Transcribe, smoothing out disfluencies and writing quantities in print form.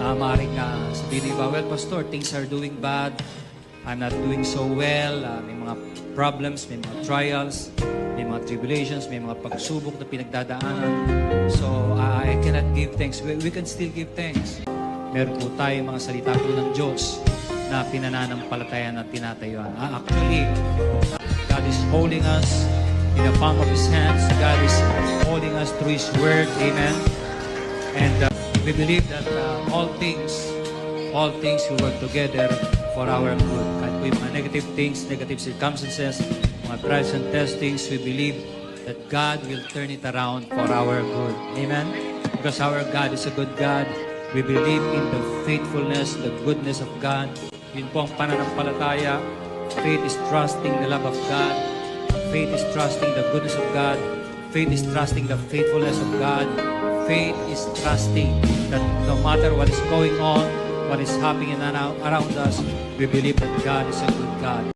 Maaaring sabihin niyo ba, well, Pastor, things are doing bad. I'm not doing so well. May mga problems, may mga trials, may mga tribulations, may mga pagsubok na pinagdadaanan. So, I cannot give thanks. We can still give thanks. Meron po tayo mga salita po ng Diyos na pinananampalatayan at tinatayuan. Actually, God is holding us in the palm of His hands. God is holding us through His Word. Amen. And we believe that all things will work together for our good. Kahit po yung mga negative things, negative circumstances, mga trials and testings, we believe that God will turn it around for our good. Amen? Because our God is a good God. We believe in the faithfulness, the goodness of God. Yun po ang pananampalataya. Faith is trusting the love of God. Faith is trusting the goodness of God. Faith is trusting the faithfulness of God. Faith is trusting that no matter what is going on, what is happening around us, we believe that God is a good God.